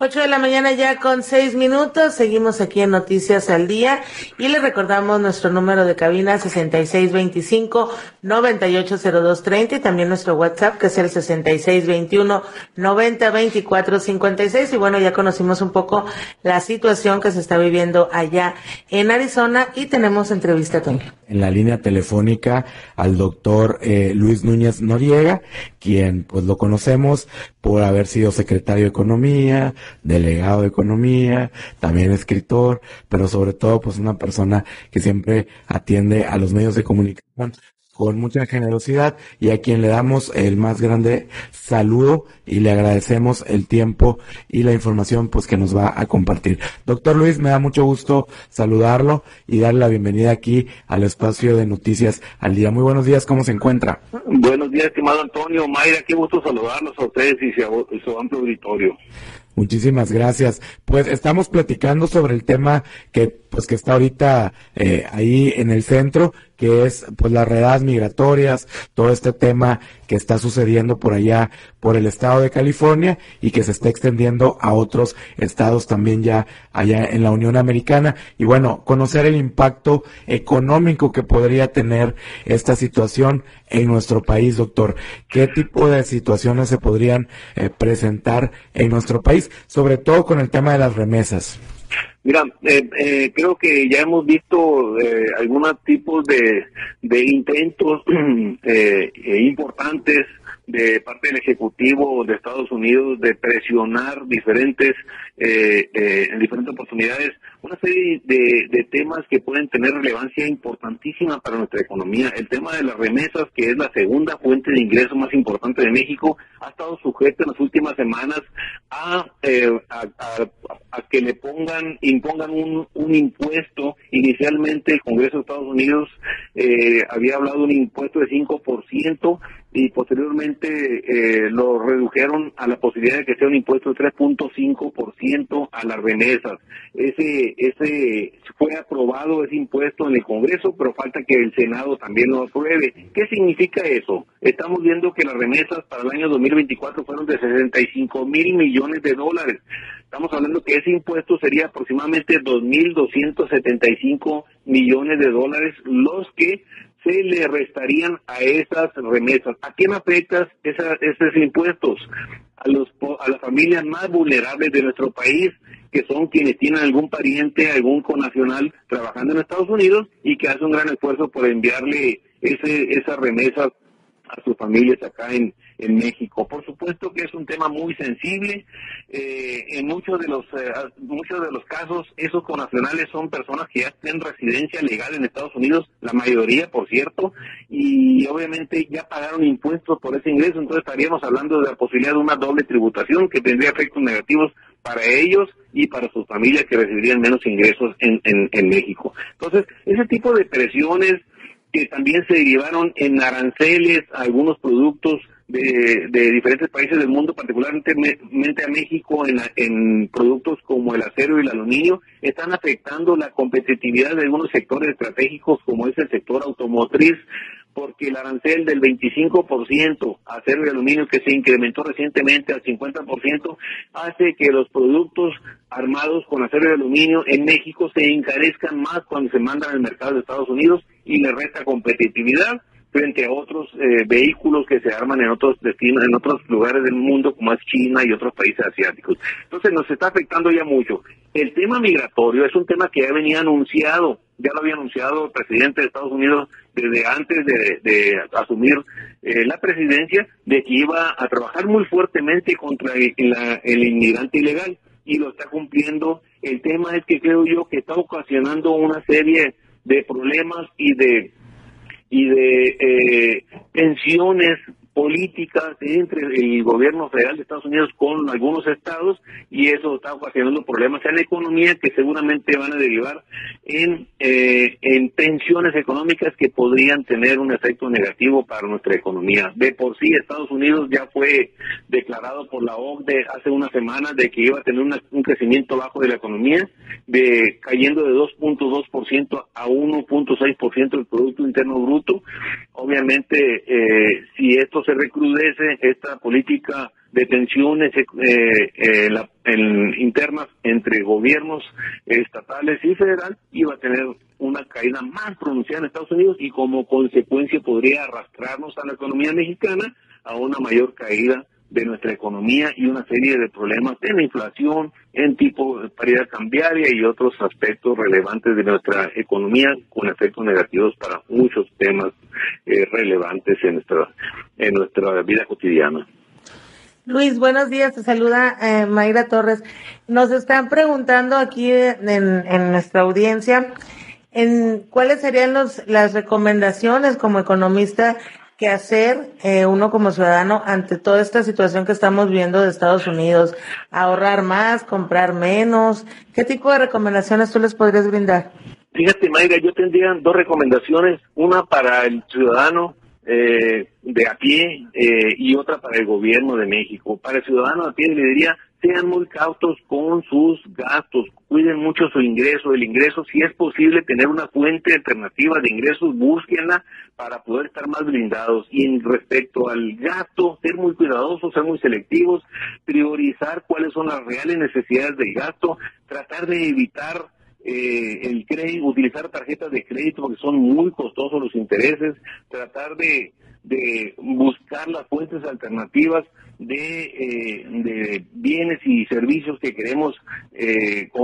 8 de la mañana ya con 6 minutos, seguimos aquí en Noticias al Día y les recordamos nuestro número de cabina 6625-980230 y también nuestro WhatsApp que es el 6621-902456 y bueno, ya conocimos un poco la situación que se está viviendo allá en Arizona y tenemos entrevista también. En la línea telefónica al doctor Luis Núñez Noriega, quien pues lo conocemos por haber sido secretario de Economía, delegado de Economía, también escritor, pero sobre todo pues una persona que siempre atiende a los medios de comunicación con mucha generosidad y a quien le damos el más grande saludo y le agradecemos el tiempo y la información pues que nos va a compartir. Doctor Luis, me da mucho gusto saludarlo y darle la bienvenida aquí al espacio de Noticias al Día. Muy buenos días, ¿cómo se encuentra? Buenos días, estimado Antonio, Mayra, qué gusto saludarlos a ustedes y su amplio auditorio. Muchísimas gracias. Pues estamos platicando sobre el tema que está ahorita ahí en el centro, que es pues las redadas migratorias, todo este tema que está sucediendo por allá, por el estado de California y que se está extendiendo a otros estados también ya allá en la Unión Americana. Y bueno, conocer el impacto económico que podría tener esta situación en nuestro país, doctor. ¿Qué tipo de situaciones se podrían presentar en nuestro país, sobre todo con el tema de las remesas? Mira, creo que ya hemos visto algunos tipos de intentos importantes de parte del Ejecutivo de Estados Unidos de presionar en diferentes oportunidades una serie de temas que pueden tener relevancia importantísima para nuestra economía. El tema de las remesas, que es la segunda fuente de ingreso más importante de México, ha estado sujeto en las últimas semanas a que impongan un impuesto. Inicialmente el Congreso de Estados Unidos había hablado de un impuesto de 5%, y posteriormente lo redujeron a la posibilidad de que sea un impuesto de 3.5% a las remesas. Ese fue aprobado, ese impuesto en el Congreso, pero falta que el Senado también lo apruebe. ¿Qué significa eso? Estamos viendo que las remesas para el año 2024 fueron de 65,000 millones de dólares. Estamos hablando que ese impuesto sería aproximadamente 2,275 millones de dólares, los que se le restarían a esas remesas. ¿A quién afecta esos impuestos? A las familias más vulnerables de nuestro país, que son quienes tienen algún pariente, algún connacional trabajando en Estados Unidos y que hace un gran esfuerzo por enviarle esas remesas a sus familias acá en México. Por supuesto que es un tema muy sensible. En muchos de los casos, esos connacionales son personas que ya tienen residencia legal en Estados Unidos, la mayoría, por cierto, y obviamente ya pagaron impuestos por ese ingreso. Entonces estaríamos hablando de la posibilidad de una doble tributación que tendría efectos negativos para ellos y para sus familias que recibirían menos ingresos en México. Entonces, ese tipo de presiones que también se derivaron en aranceles a algunos productos de diferentes países del mundo, particularmente a México, en productos como el acero y el aluminio, están afectando la competitividad de algunos sectores estratégicos como es el sector automotriz, porque el arancel del 25% a acero y aluminio que se incrementó recientemente al 50% hace que los productos armados con acero y aluminio en México se encarezcan más cuando se mandan al mercado de Estados Unidos y le resta competitividad frente a otros vehículos que se arman en otros destinos, en otros lugares del mundo como es China y otros países asiáticos. Entonces nos está afectando ya mucho. El tema migratorio es un tema que ya venía anunciado, ya lo había anunciado el presidente de Estados Unidos desde antes de asumir la presidencia, de que iba a trabajar muy fuertemente contra el inmigrante ilegal, y lo está cumpliendo. El tema es que creo yo que está ocasionando una serie de problemas y de tensiones políticas entre el gobierno federal de Estados Unidos con algunos estados, y eso está ocasionando problemas en la economía que seguramente van a derivar en tensiones económicas que podrían tener un efecto negativo para nuestra economía. De por sí, Estados Unidos ya fue declarado por la OCDE hace unas semanas de que iba a tener un crecimiento bajo de la economía, cayendo de 2.2% a 1.6% del Producto Interno Bruto. Obviamente, si esto se recrudece, esta política de tensiones internas entre gobiernos estatales y federal, iba a tener una caída más pronunciada en Estados Unidos y como consecuencia podría arrastrarnos a la economía mexicana a una mayor caída de nuestra economía y una serie de problemas en la inflación, en tipo de paridad cambiaria y otros aspectos relevantes de nuestra economía con efectos negativos para muchos temas relevantes en nuestra vida cotidiana. Luis, buenos días, te saluda Mayra Torres. Nos están preguntando aquí en nuestra audiencia cuáles serían las recomendaciones como economista que hacer uno como ciudadano ante toda esta situación que estamos viendo de Estados Unidos, ahorrar más, comprar menos. ¿Qué tipo de recomendaciones tú les podrías brindar? Fíjate, Mayra, yo tendría dos recomendaciones, una para el ciudadano de a pie y otra para el gobierno de México. Para el ciudadano de a pie le diría, sean muy cautos con sus gastos, cuiden mucho su ingreso, el ingreso, si es posible tener una fuente alternativa de ingresos, búsquenla para poder estar más blindados. Y en respecto al gasto, ser muy cuidadosos, ser muy selectivos, priorizar cuáles son las reales necesidades del gasto, tratar de evitar el crédito, utilizar tarjetas de crédito porque son muy costosos los intereses, tratar de buscar las fuentes alternativas de bienes y servicios que queremos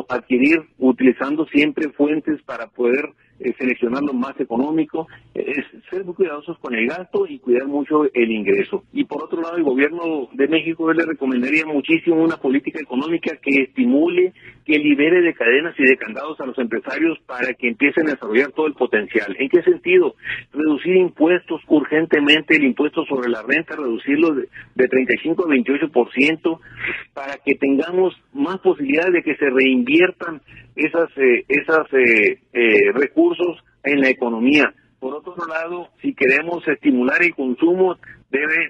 adquirir, utilizando siempre fuentes para poder seleccionar lo más económico, es ser muy cuidadosos con el gasto y cuidar mucho el ingreso. Y por otro lado, el gobierno de México, yo le recomendaría muchísimo una política económica que estimule, que libere de cadenas y de candados a los empresarios para que empiecen a desarrollar todo el potencial. ¿En qué sentido? Reducir impuestos urgentemente, el impuesto sobre la renta, reducirlo de 35 a 28%, para que tengamos más posibilidades de que se reinviertan esos recursos en la economía. Por otro lado, si queremos estimular el consumo,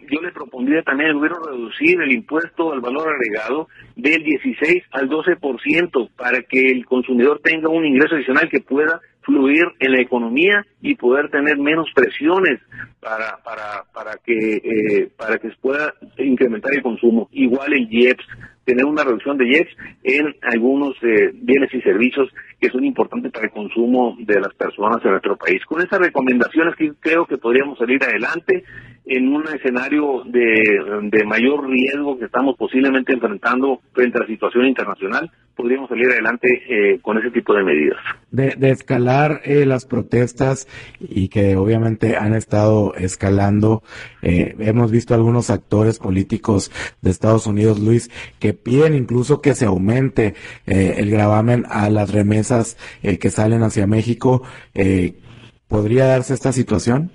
yo le propondría también al gobierno reducir el impuesto al valor agregado del 16 al 12% para que el consumidor tenga un ingreso adicional que pueda fluir en la economía y poder tener menos presiones para que se pueda incrementar el consumo. Igual el IEPS, tener una reducción de IEPS en algunos bienes y servicios que son importantes para el consumo de las personas en nuestro país. Con esas recomendaciones creo que podríamos salir adelante en un escenario de mayor riesgo que estamos posiblemente enfrentando frente a la situación internacional. Podríamos salir adelante con ese tipo de medidas. De escalar las protestas y que obviamente han estado escalando, hemos visto algunos actores políticos de Estados Unidos, Luis, que piden incluso que se aumente el gravamen a las remesas que salen hacia México. ¿Podría darse esta situación?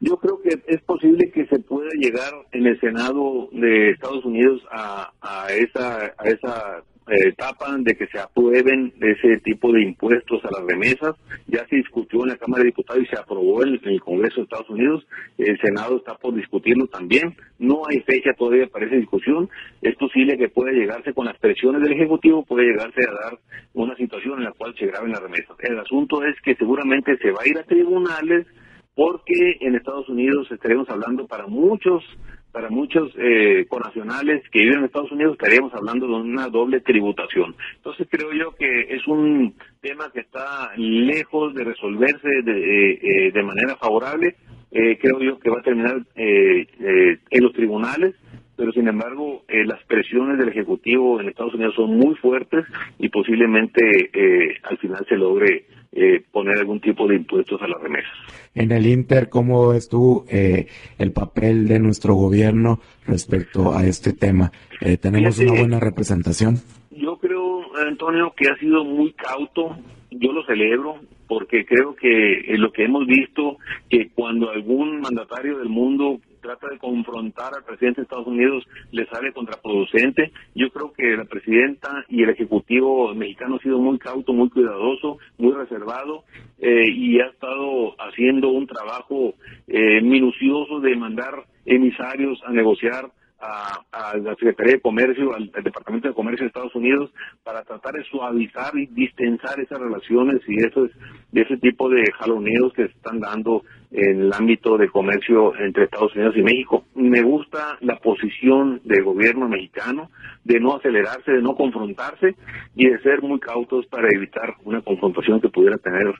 Yo creo que es posible que se pueda llegar en el Senado de Estados Unidos a esa etapa de que se aprueben ese tipo de impuestos a las remesas. Ya se discutió en la Cámara de Diputados y se aprobó en el Congreso de Estados Unidos. El Senado está por discutirlo también. No hay fecha todavía para esa discusión. Es posible que pueda llegarse con las presiones del Ejecutivo, puede llegarse a dar una situación en la cual se graben las remesas. El asunto es que seguramente se va a ir a tribunales, porque en Estados Unidos estaremos hablando para muchos connacionales que viven en Estados Unidos, estaríamos hablando de una doble tributación. Entonces creo yo que es un tema que está lejos de resolverse de manera favorable. Creo yo que va a terminar en los tribunales, pero sin embargo las presiones del Ejecutivo en Estados Unidos son muy fuertes y posiblemente al final se logre poner algún tipo de impuestos a las remesas. En el Inter, ¿cómo ves tú el papel de nuestro gobierno respecto a este tema? ¿Tenemos una buena representación? Yo creo, Antonio, que ha sido muy cauto. Yo lo celebro porque creo que lo que hemos visto, que cuando algún mandatario del mundo trata de confrontar al presidente de Estados Unidos, le sale contraproducente. Yo creo que la presidenta y el ejecutivo mexicano ha sido muy cauto, muy cuidadoso, muy reservado, y ha estado haciendo un trabajo minucioso de mandar emisarios a negociar a la Secretaría de Comercio, al Departamento de Comercio de Estados Unidos, para tratar de suavizar y distensar esas relaciones y ese tipo de jaloneos que se están dando en el ámbito de comercio entre Estados Unidos y México. Me gusta la posición del gobierno mexicano de no acelerarse, de no confrontarse y de ser muy cautos para evitar una confrontación que pudiera tener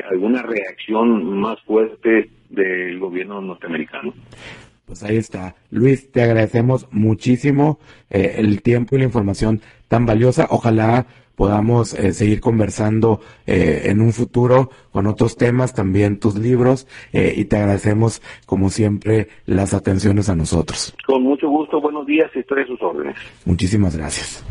alguna reacción más fuerte del gobierno norteamericano. Pues ahí está. Luis, te agradecemos muchísimo el tiempo y la información tan valiosa. Ojalá podamos seguir conversando en un futuro con otros temas, también tus libros, y te agradecemos, como siempre, las atenciones a nosotros. Con mucho gusto, buenos días y estoy a sus órdenes. Muchísimas gracias.